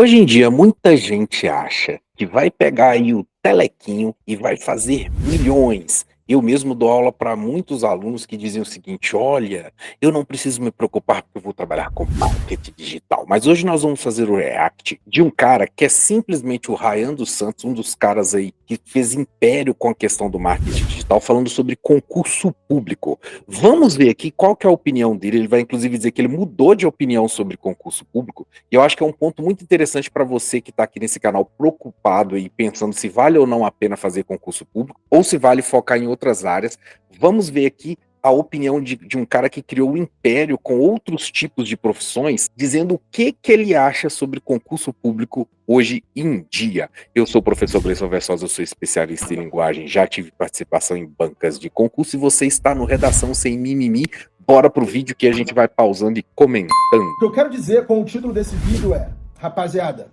Hoje em dia, muita gente acha que vai pegar aí o telequinho e vai fazer milhões. Eu mesmo dou aula para muitos alunos que dizem o seguinte: olha, eu não preciso me preocupar porque eu vou trabalhar com marketing digital. Mas hoje nós vamos fazer o react de um cara que é simplesmente o Ryan dos Santos, um dos caras aí que fez império com a questão do marketing digital, falando sobre concurso público. Vamos ver aqui qual que é a opinião dele. Ele vai inclusive dizer que ele mudou de opinião sobre concurso público. E eu acho que é um ponto muito interessante para você que está aqui nesse canal preocupado e pensando se vale ou não a pena fazer concurso público, ou se vale focar em outras áreas. Vamos ver aqui a opinião de um cara que criou um império com outros tipos de profissões, dizendo o que ele acha sobre concurso público hoje em dia. Eu sou o professor Gleison Versosa, eu sou especialista em linguagem, já tive participação em bancas de concurso e você está no Redação Sem Mimimi. Bora pro vídeo que a gente vai pausando e comentando. O que eu quero dizer com o título desse vídeo é, rapaziada,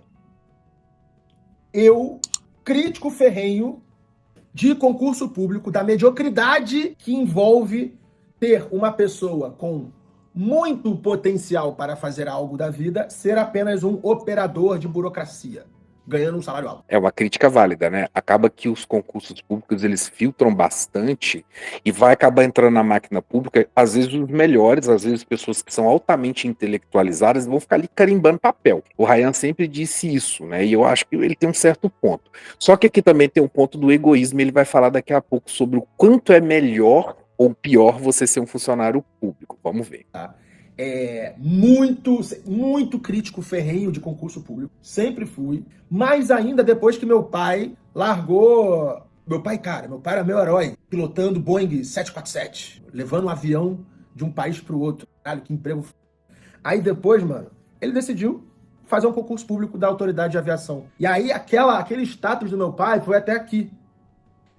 eu, crítico ferrenho de concurso público, da mediocridade que envolve ter uma pessoa com muito potencial para fazer algo da vida ser apenas um operador de burocracia, ganhando um salário alto. É uma crítica válida, né? Acaba que os concursos públicos, eles filtram bastante e vai acabar entrando na máquina pública, às vezes os melhores, às vezes pessoas que são altamente intelectualizadas vão ficar ali carimbando papel. O Ryan sempre disse isso, né? E eu acho que ele tem um certo ponto. Só que aqui também tem um ponto do egoísmo, ele vai falar daqui a pouco sobre o quanto é melhor ou pior você ser um funcionário público. Vamos ver. Tá? Muito crítico ferrenho de concurso público, sempre fui, mais ainda depois que meu pai largou. Meu pai era meu herói, pilotando Boeing 747, levando um avião de um país pro outro. Caralho, que emprego. Aí depois, mano, ele decidiu fazer um concurso público da Autoridade de Aviação. E aí aquele status do meu pai foi até aqui.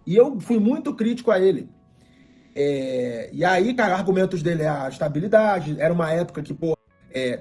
E eu fui muito crítico a ele. E aí, cara, argumentos dele é a estabilidade. Era uma época que,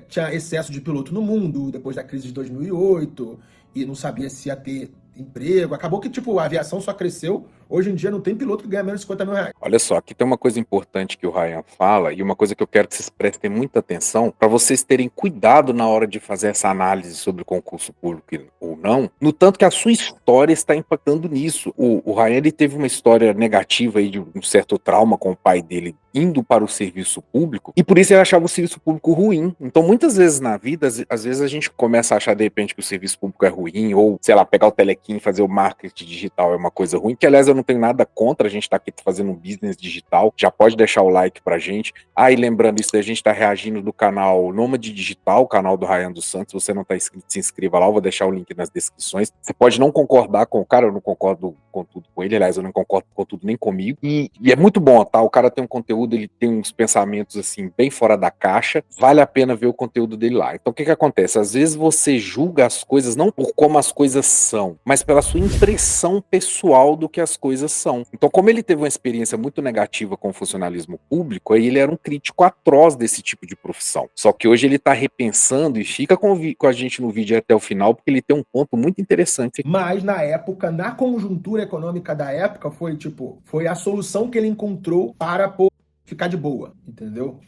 tinha excesso de piloto no mundo, depois da crise de 2008, e não sabia se ia ter emprego. Acabou que, a aviação só cresceu. Hoje em dia não tem piloto que ganha menos de 50 mil reais. Olha só, aqui tem uma coisa importante que o Ryan fala, e uma coisa que eu quero que vocês prestem muita atenção, para vocês terem cuidado na hora de fazer essa análise sobre concurso público ou não, no tanto que a sua história está impactando nisso. O Ryan, ele teve uma história negativa aí de um certo trauma com o pai dele indo para o serviço público, e por isso ele achava o serviço público ruim. Então, muitas vezes na vida, às vezes a gente começa a achar de repente que o serviço público é ruim, ou, sei lá, pegar o telequim e fazer o marketing digital é uma coisa ruim, que aliás eu não tenho nada contra, a gente tá aqui fazendo um business digital, já pode deixar o like pra gente. E lembrando isso, a gente tá reagindo do canal Nômade Digital, o canal do Ryan dos Santos. Se você não tá inscrito, se inscreva lá, eu vou deixar o link nas descrições. Você pode não concordar com o cara, eu não concordo com tudo com ele, aliás, eu não concordo com tudo nem comigo, e é muito bom, tá? O cara tem um conteúdo, ele tem uns pensamentos, assim, bem fora da caixa, vale a pena ver o conteúdo dele lá. Então, o que acontece? Às vezes você julga as coisas não por como as coisas são, mas pela sua impressão pessoal do que as coisas são. Então, como ele teve uma experiência muito negativa com o funcionalismo público, aí ele era um crítico atroz desse tipo de profissão. Só que hoje ele está repensando e fica com a gente no vídeo até o final, porque ele tem um ponto muito interessante. Mas na época, na conjuntura econômica da época, foi a solução que ele encontrou para ficar de boa, entendeu?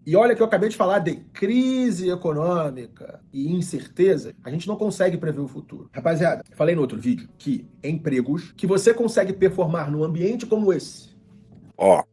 E olha que eu acabei de falar de crise econômica e incerteza, a gente não consegue prever o futuro. Rapaziada, eu falei no outro vídeo que empregos que você consegue performar num ambiente como esse.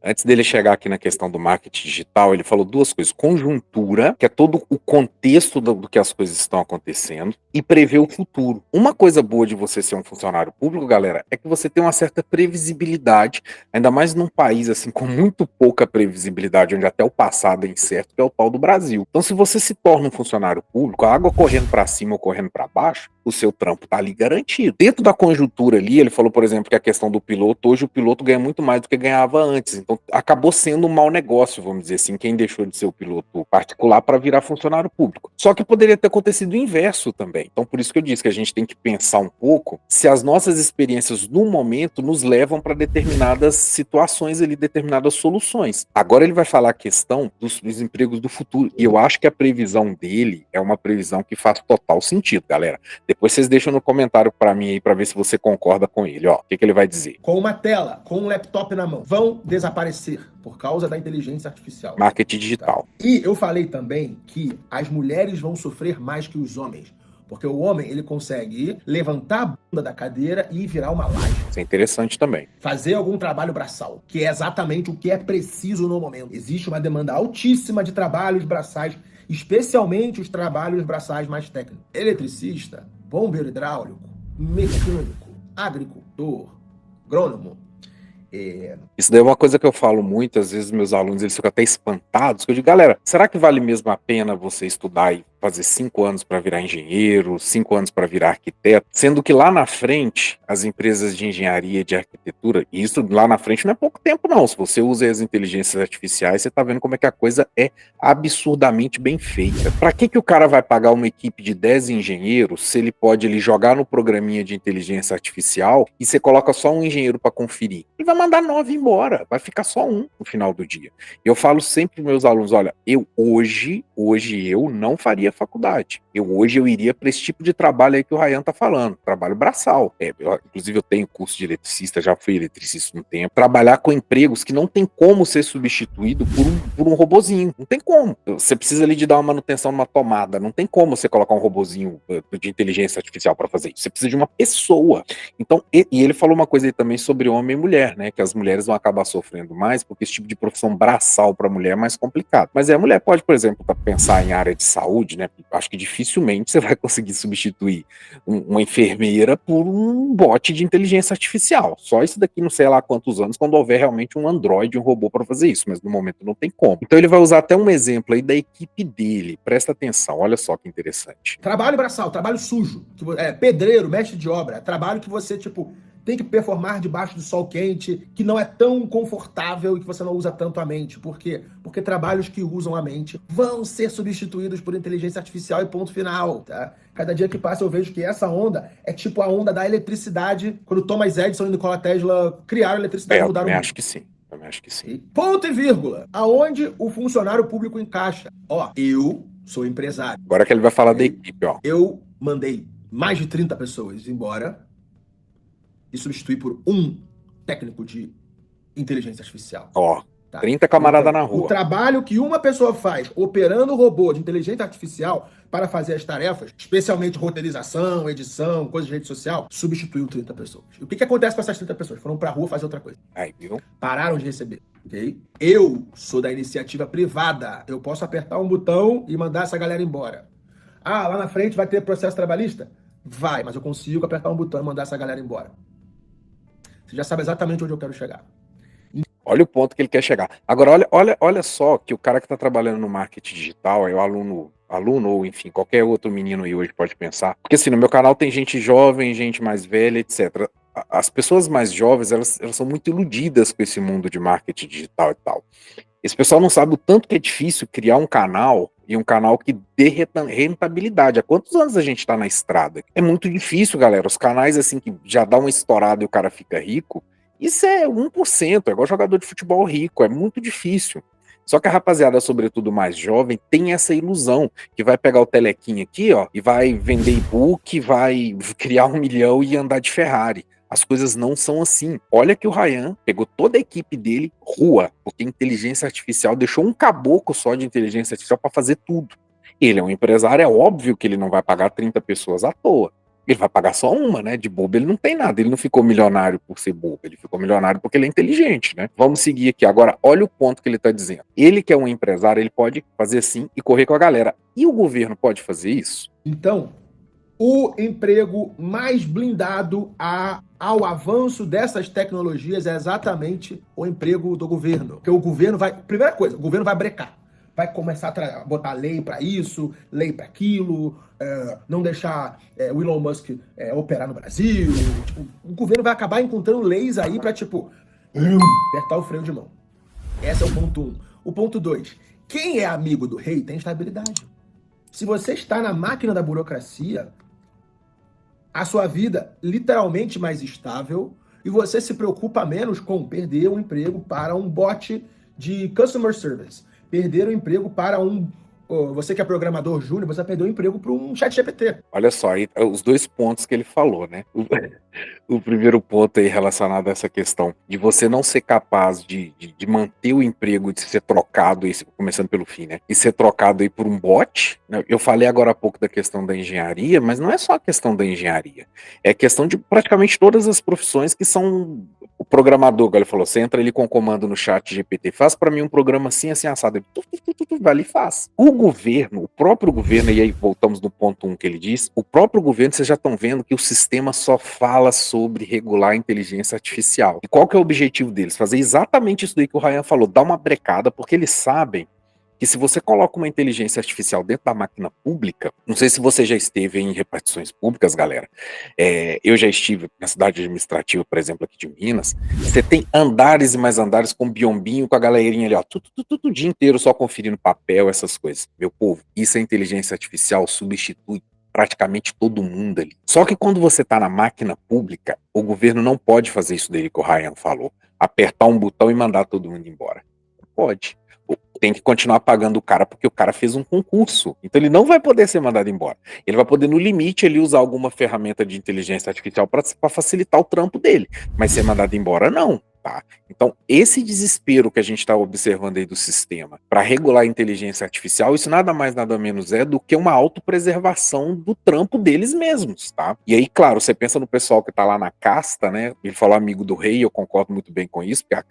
Antes dele chegar aqui na questão do marketing digital, ele falou duas coisas: conjuntura, que é todo o contexto do que as coisas estão acontecendo, e prever o futuro. Uma coisa boa de você ser um funcionário público, galera, é que você tem uma certa previsibilidade, ainda mais num país assim com muito pouca previsibilidade, onde até o passado é incerto, que é o tal do Brasil. Então, se você se torna um funcionário público, a água correndo para cima ou correndo para baixo, o seu trampo tá ali garantido. Dentro da conjuntura ali, ele falou, por exemplo, que a questão do piloto, hoje o piloto ganha muito mais do que ganhava antes. Então, acabou sendo um mau negócio, vamos dizer assim, quem deixou de ser o piloto particular para virar funcionário público. Só que poderia ter acontecido o inverso também. Então, por isso que eu disse que a gente tem que pensar um pouco se as nossas experiências no momento nos levam para determinadas situações ali, determinadas soluções. Agora ele vai falar a questão dos empregos do futuro. E eu acho que a previsão dele é uma previsão que faz total sentido, galera. Depois vocês deixam no comentário para mim aí, para ver se você concorda com ele. O que ele vai dizer? Com uma tela, com um laptop na mão, vão desaparecer por causa da inteligência artificial. Marketing digital. E eu falei também que as mulheres vão sofrer mais que os homens, Porque o homem, ele consegue levantar a bunda da cadeira e virar uma laje. Isso é interessante também. Fazer algum trabalho braçal, que é exatamente o que é preciso no momento. Existe uma demanda altíssima de trabalhos braçais, especialmente os trabalhos braçais mais técnicos. Eletricista, bombeiro hidráulico, mecânico, agricultor, agrônomo. Isso daí é uma coisa que eu falo muito, às vezes meus alunos eles ficam até espantados, que eu digo, galera, será que vale mesmo a pena você estudar e fazer 5 anos para virar engenheiro, 5 anos para virar arquiteto, sendo que lá na frente, as empresas de engenharia e de arquitetura, e isso lá na frente não é pouco tempo não, se você usa as inteligências artificiais, você está vendo como é que a coisa é absurdamente bem feita. Para que o cara vai pagar uma equipe de 10 engenheiros se ele pode ele jogar no programinha de inteligência artificial e você coloca só um engenheiro para conferir? Ele vai mandar 9 embora, vai ficar só um no final do dia. E eu falo sempre para meus alunos, olha, eu hoje eu não faria faculdade. Hoje eu iria para esse tipo de trabalho aí que o Ryan tá falando, trabalho braçal. Inclusive eu tenho curso de eletricista, já fui eletricista um tempo. Trabalhar com empregos que não tem como ser substituído por um robozinho. Não tem como. Você precisa ali de dar uma manutenção numa tomada. Não tem como você colocar um robozinho de inteligência artificial para fazer isso. Você precisa de uma pessoa. Então, e ele falou uma coisa aí também sobre homem e mulher, né? Que as mulheres vão acabar sofrendo mais, porque esse tipo de profissão braçal para mulher é mais complicado. Mas a mulher pode, por exemplo, pensar em área de saúde, né? Acho que dificilmente você vai conseguir substituir uma enfermeira por um bot de inteligência artificial. Só isso daqui não sei lá quantos anos, quando houver realmente um androide, um robô para fazer isso, mas no momento não tem como. Então ele vai usar até um exemplo aí da equipe dele. Presta atenção, olha só que interessante. Trabalho braçal, trabalho sujo. Pedreiro, mestre de obra, trabalho que você, tem que performar debaixo do sol quente, que não é tão confortável e que você não usa tanto a mente. Por quê? Porque trabalhos que usam a mente vão ser substituídos por inteligência artificial e ponto final, tá? Cada dia que passa eu vejo que essa onda é tipo a onda da eletricidade, quando Thomas Edison e Nikola Tesla criaram a eletricidade e mudaram o mundo. Acho que sim. Também acho que sim. Ponto e vírgula. Aonde o funcionário público encaixa? Eu sou empresário. Agora que ele vai falar da equipe, ó. Eu mandei mais de 30 pessoas embora e substituir por um técnico de inteligência artificial. Tá? 30 camarada na rua. O trabalho que uma pessoa faz operando o robô de inteligência artificial para fazer as tarefas, especialmente roteirização, edição, coisas de rede social, substituiu 30 pessoas. E o que acontece com essas 30 pessoas? Foram pra rua fazer outra coisa. Aí, viu? Pararam de receber, ok? Eu sou da iniciativa privada. Eu posso apertar um botão e mandar essa galera embora. Lá na frente vai ter processo trabalhista? Vai, mas eu consigo apertar um botão e mandar essa galera embora. Você já sabe exatamente onde eu quero chegar. Olha o ponto que ele quer chegar. Agora, olha só que o cara que está trabalhando no marketing digital, é o aluno ou enfim, qualquer outro menino aí hoje pode pensar. Porque assim, no meu canal tem gente jovem, gente mais velha, etc. As pessoas mais jovens, elas são muito iludidas com esse mundo de marketing digital e tal. Esse pessoal não sabe o tanto que é difícil criar um canal e um canal que dê rentabilidade. Há quantos anos a gente está na estrada? É muito difícil, galera. Os canais assim que já dá uma estourada e o cara fica rico, isso é 1%, é igual jogador de futebol rico, é muito difícil. Só que a rapaziada, sobretudo mais jovem, tem essa ilusão, que vai pegar o telequinho aqui, ó, e vai vender e-book, vai criar 1 milhão e andar de Ferrari. As coisas não são assim. Olha que o Ryan pegou toda a equipe dele rua, porque a inteligência artificial deixou um caboclo só de inteligência artificial para fazer tudo. Ele é um empresário, é óbvio que ele não vai pagar 30 pessoas à toa. Ele vai pagar só uma, né? De bobo ele não tem nada. Ele não ficou milionário por ser bobo. Ele ficou milionário porque ele é inteligente, né? Vamos seguir aqui. Agora, olha o ponto que ele está dizendo. Ele que é um empresário, ele pode fazer assim e correr com a galera. E o governo pode fazer isso? Então, o emprego mais blindado ao avanço dessas tecnologias é exatamente o emprego do governo. Porque o governo vai... Primeira coisa, o governo vai brecar. Vai começar a botar lei para isso, lei para aquilo, não deixar o Elon Musk operar no Brasil. O governo vai acabar encontrando leis aí para, apertar o freio de mão. Esse é o ponto 1. O ponto 2. Quem é amigo do rei tem estabilidade. Se você está na máquina da burocracia, a sua vida literalmente mais estável e você se preocupa menos com perder o emprego para um bot de customer service. Perder o emprego para um Ô, você que é programador júnior, você vai perder o emprego para um chat GPT. Olha só, aí, os dois pontos que ele falou, né? O primeiro ponto aí relacionado a essa questão de você não ser capaz de manter o emprego, de ser trocado, começando pelo fim, né? E ser trocado aí por um bot. Né? Eu falei agora há pouco da questão da engenharia, mas não é só a questão da engenharia. É questão de praticamente todas as profissões que são... O programador, como ele falou, você entra ali com o comando no chat GPT, faz para mim um programa assim, assim, assado. Ele vai ali e faz. O governo, o próprio governo, e aí voltamos no ponto 1 que ele diz, o próprio governo, vocês já estão vendo que o sistema só fala sobre regular a inteligência artificial. E qual que é o objetivo deles? Fazer exatamente isso daí que o Ryan falou, dar uma brecada, porque eles sabem que se você coloca uma inteligência artificial dentro da máquina pública, não sei se você já esteve em repartições públicas, galera, eu já estive na cidade administrativa, por exemplo, aqui de Minas, você tem andares e mais andares com biombinho, com a galerinha ali, ó, tudo o dia inteiro só conferindo papel, essas coisas. Meu povo, isso é inteligência artificial, substitui praticamente todo mundo ali. Só que quando você está na máquina pública, o governo não pode fazer isso dele que o Ryan falou, apertar um botão e mandar todo mundo embora. Não pode. Tem que continuar pagando o cara porque o cara fez um concurso. Então ele não vai poder ser mandado embora. Ele vai poder, no limite, ele usar alguma ferramenta de inteligência artificial para facilitar o trampo dele. Mas ser mandado embora, não. Tá? Então, esse desespero que a gente está observando aí do sistema para regular a inteligência artificial, isso nada mais, nada menos é do que uma autopreservação do trampo deles mesmos, tá? E aí, claro, você pensa no pessoal que está lá na casta, né? Ele falou amigo do rei, eu concordo muito bem com isso, porque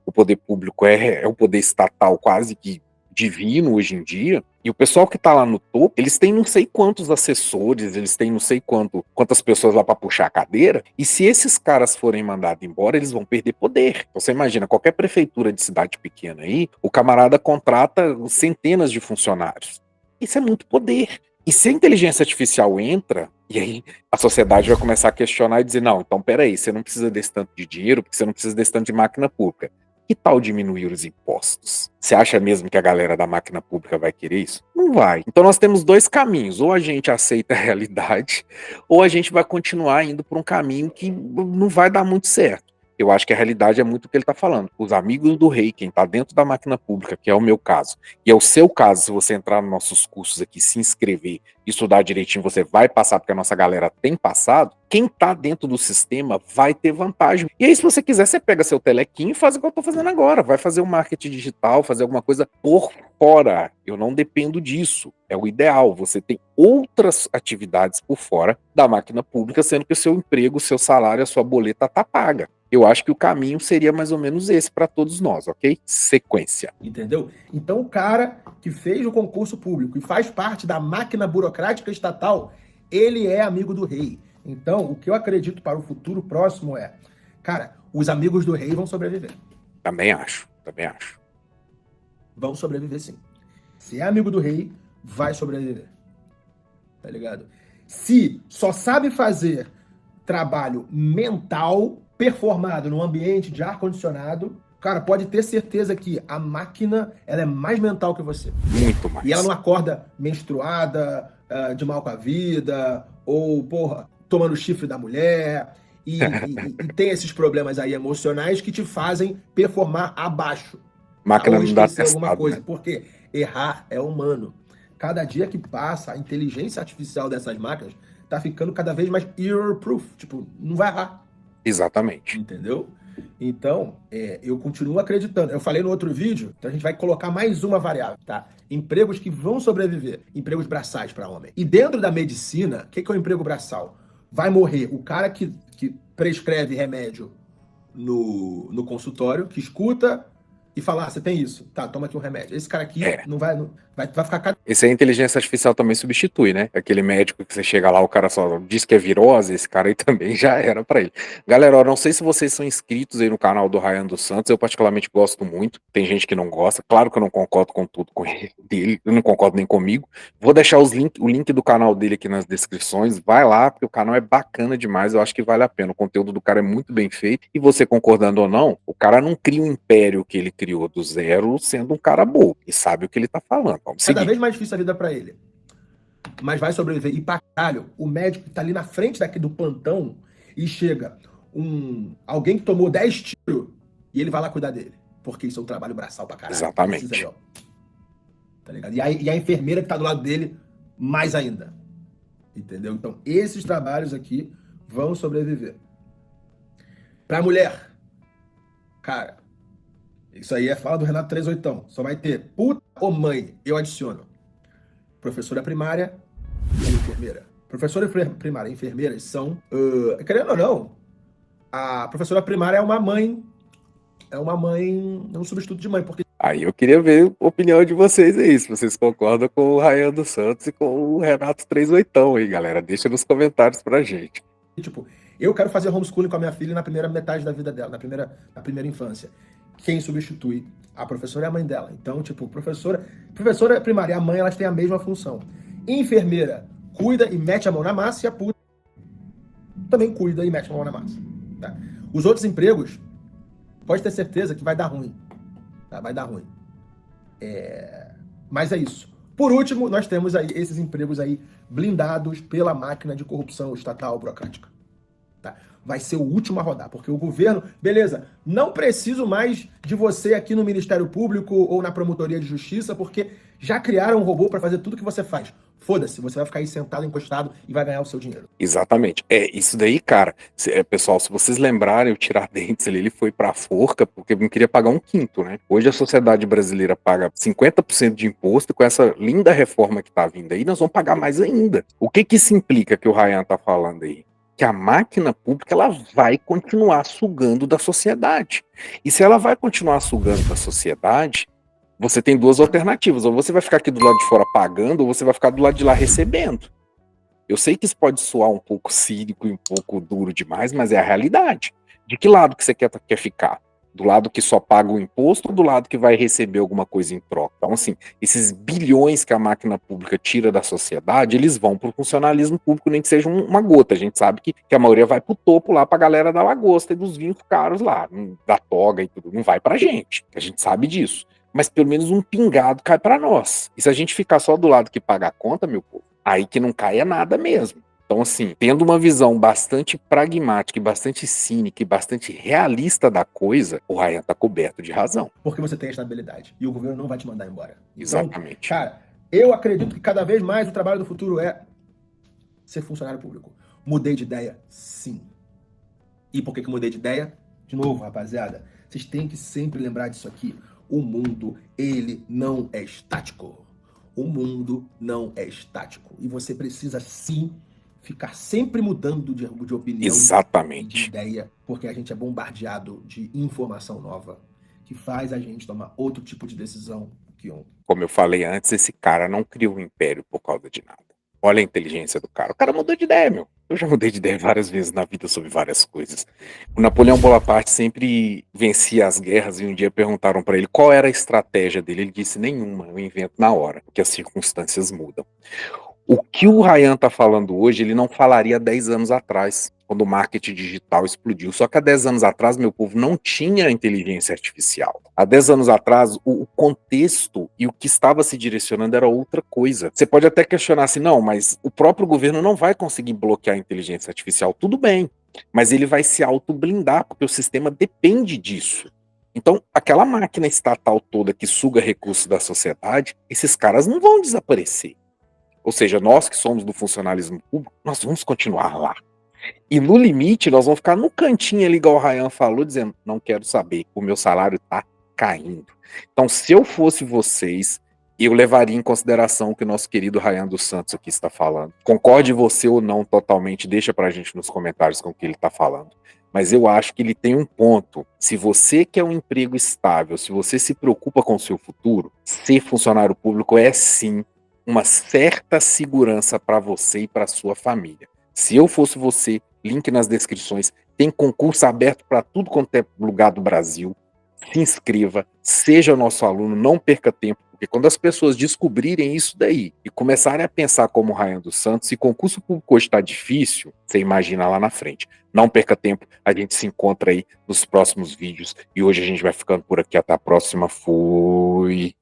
o poder público é o poder estatal quase que divino hoje em dia, e o pessoal que tá lá no topo, eles têm não sei quantos assessores, eles têm não sei quantas pessoas lá para puxar a cadeira, e se esses caras forem mandados embora, eles vão perder poder. Então, você imagina, qualquer prefeitura de cidade pequena aí, o camarada contrata centenas de funcionários. Isso é muito poder. E se a inteligência artificial entra, e aí a sociedade vai começar a questionar e dizer, não, então peraí, você não precisa desse tanto de dinheiro, porque você não precisa desse tanto de máquina pública. Que tal diminuir os impostos? Você acha mesmo que a galera da máquina pública vai querer isso? Não vai. Então nós temos dois caminhos. Ou a gente aceita a realidade, ou a gente vai continuar indo por um caminho que não vai dar muito certo. Eu acho que a realidade é muito o que ele está falando. Os amigos do rei, quem está dentro da máquina pública, que é o meu caso, e é o seu caso, se você entrar nos nossos cursos aqui, se inscrever, estudar direitinho, você vai passar, porque a nossa galera tem passado, quem está dentro do sistema vai ter vantagem. E aí, se você quiser, você pega seu telequinho e faz o que eu estou fazendo agora. Vai fazer um marketing digital, fazer alguma coisa por fora. Eu não dependo disso. É o ideal. Você tem outras atividades por fora da máquina pública, sendo que o seu emprego, o seu salário, a sua boleta está paga. Eu acho que o caminho seria mais ou menos esse para todos nós, ok? Sequência. Entendeu? Então, o cara que fez o concurso público e faz parte da máquina burocrática estatal, ele é amigo do rei. Então, o que eu acredito para o futuro próximo é, cara, os amigos do rei vão sobreviver. Também acho, também acho. Vão sobreviver, sim. Se é amigo do rei, vai sobreviver. Tá ligado? Se só sabe fazer trabalho mental performado no ambiente de ar-condicionado, cara, pode ter certeza que a máquina, ela é mais mental que você. Muito mais. E ela não acorda menstruada, de mal com a vida, ou, porra, tomando chifre da mulher, e tem esses problemas aí emocionais que te fazem performar abaixo. Máquina Ou não dá esquecer alguma testado, coisa, né? porque errar é humano. Cada dia que passa, a inteligência artificial dessas máquinas tá ficando cada vez mais error-proof. Tipo, não vai errar. Exatamente. Entendeu? Então, eu continuo acreditando. Eu falei no outro vídeo, então a gente vai colocar mais uma variável, tá? Empregos que vão sobreviver. Empregos braçais para homem. E dentro da medicina, o que é o emprego braçal? Vai morrer o cara que prescreve remédio no consultório, que escuta e fala, você tem isso. Tá, toma aqui um remédio. Esse cara aqui não vai ficar... Esse aí, a inteligência artificial também substitui, né? Aquele médico que você chega lá, o cara só diz que é virose, esse cara aí também já era pra ele. Galera, eu não sei se vocês são inscritos aí no canal do Ryan dos Santos, eu particularmente gosto muito, tem gente que não gosta, claro que eu não concordo com tudo dele, eu não concordo nem comigo. Vou deixar o link do canal dele aqui nas descrições, vai lá, porque o canal é bacana demais, eu acho que vale a pena, o conteúdo do cara é muito bem feito, e você concordando ou não, o cara não cria um império que ele criou do zero, sendo um cara bom, e sabe o que ele tá falando. Vamos seguir. Cada vez mais difícil a vida pra ele. Mas vai sobreviver. E pra caralho, o médico que tá ali na frente daqui do plantão e chega alguém que tomou 10 tiros e ele vai lá cuidar dele. Porque isso é um trabalho braçal pra caralho. Exatamente. Precisa, tá ligado? E a enfermeira que tá do lado dele, mais ainda. Entendeu? Então, esses trabalhos aqui vão sobreviver. Pra mulher, cara, isso aí é fala do Renato 38. Só vai ter puta ou mãe, eu adiciono. Professora primária e enfermeira. Professora primária e enfermeira são, querendo ou não, a professora primária é uma mãe, é um substituto de mãe, porque Aí eu queria ver a opinião de vocês aí, se vocês concordam com o Ryan dos Santos e com o Renato 38 aí, galera. Deixa nos comentários pra gente. tipo, eu quero fazer homeschooling com a minha filha na primeira metade da vida dela, na primeira infância. Quem substitui a professora é a mãe dela. Então, tipo, professora primária e a mãe, elas têm a mesma função. Enfermeira cuida e mete a mão na massa, e a puta também cuida e mete a mão na massa. Tá? Os outros empregos, pode ter certeza que vai dar ruim. Tá? Vai dar ruim. Mas é isso. Por último, nós temos aí esses empregos aí blindados pela máquina de corrupção estatal burocrática. Tá? Vai ser o último a rodar, porque o governo, beleza, não preciso mais de você aqui no Ministério Público ou na Promotoria de Justiça, porque já criaram um robô para fazer tudo que você faz. Foda-se, você vai ficar aí sentado, encostado e vai ganhar o seu dinheiro. Exatamente. Isso daí, cara, pessoal, se vocês lembrarem, o Tiradentes ele foi pra forca porque não queria pagar 1/5, né? Hoje a sociedade brasileira paga 50% de imposto, e com essa linda reforma que tá vindo aí, nós vamos pagar mais ainda. O que isso implica que o Ryan tá falando aí? Que a máquina pública ela vai continuar sugando da sociedade. E se ela vai continuar sugando da sociedade, você tem duas alternativas. Ou você vai ficar aqui do lado de fora pagando, ou você vai ficar do lado de lá recebendo. Eu sei que isso pode soar um pouco cínico e um pouco duro demais, mas é a realidade. De que lado que você quer ficar? Do lado que só paga o imposto ou do lado que vai receber alguma coisa em troca? Então, assim, esses bilhões que a máquina pública tira da sociedade, eles vão para o funcionalismo público, nem que seja uma gota. A gente sabe que a maioria vai para o topo lá, para a galera da lagosta e dos vinhos caros lá, da toga e tudo. Não vai para a gente sabe disso. Mas pelo menos um pingado cai para nós. E se a gente ficar só do lado que paga a conta, meu povo, aí que não caia nada mesmo. Então, assim, tendo uma visão bastante pragmática e bastante cínica e bastante realista da coisa, o Ryan tá coberto de razão. Porque você tem a estabilidade. E o governo não vai te mandar embora. Exatamente. Então, cara, eu acredito que cada vez mais o trabalho do futuro é ser funcionário público. Mudei de ideia? Sim. E por que mudei de ideia? De novo, rapaziada, vocês têm que sempre lembrar disso aqui. O mundo, ele não é estático. O mundo não é estático. E você precisa, sim, ficar sempre mudando de opinião. Exatamente. De ideia, porque a gente é bombardeado de informação nova que faz a gente tomar outro tipo de decisão que ontem. Como eu falei antes, esse cara não criou um império por causa de nada. Olha a inteligência do cara. O cara mudou de ideia, meu. Eu já mudei de ideia várias vezes na vida sobre várias coisas. O Napoleão Bonaparte sempre vencia as guerras e um dia perguntaram para ele qual era a estratégia dele. Ele disse: nenhuma, eu invento na hora, porque as circunstâncias mudam. O que o Ryan tá falando hoje, ele não falaria 10 anos atrás, quando o marketing digital explodiu. Só que há 10 anos atrás, meu povo, não tinha inteligência artificial. Há 10 anos atrás, o contexto e o que estava se direcionando era outra coisa. Você pode até questionar assim, não, mas o próprio governo não vai conseguir bloquear a inteligência artificial. Tudo bem, mas ele vai se auto-blindar, porque o sistema depende disso. Então, aquela máquina estatal toda que suga recursos da sociedade, esses caras não vão desaparecer. Ou seja, nós que somos do funcionalismo público, nós vamos continuar lá. E no limite, nós vamos ficar no cantinho ali, igual o Ryan falou, dizendo, não quero saber, o meu salário tá caindo. Então, se eu fosse vocês, eu levaria em consideração o que o nosso querido Ryan dos Santos aqui está falando. Concorde você ou não totalmente, deixa pra gente nos comentários com o que ele tá falando. Mas eu acho que ele tem um ponto. Se você quer um emprego estável, se você se preocupa com o seu futuro, ser funcionário público é sim uma certa segurança para você e para sua família. Se eu fosse você, link nas descrições, tem concurso aberto para tudo quanto é lugar do Brasil. Se inscreva, seja nosso aluno, não perca tempo, porque quando as pessoas descobrirem isso daí e começarem a pensar como o Ryan dos Santos, se concurso público hoje está difícil, você imagina lá na frente. Não perca tempo, a gente se encontra aí nos próximos vídeos e hoje a gente vai ficando por aqui. Até a próxima. Fui!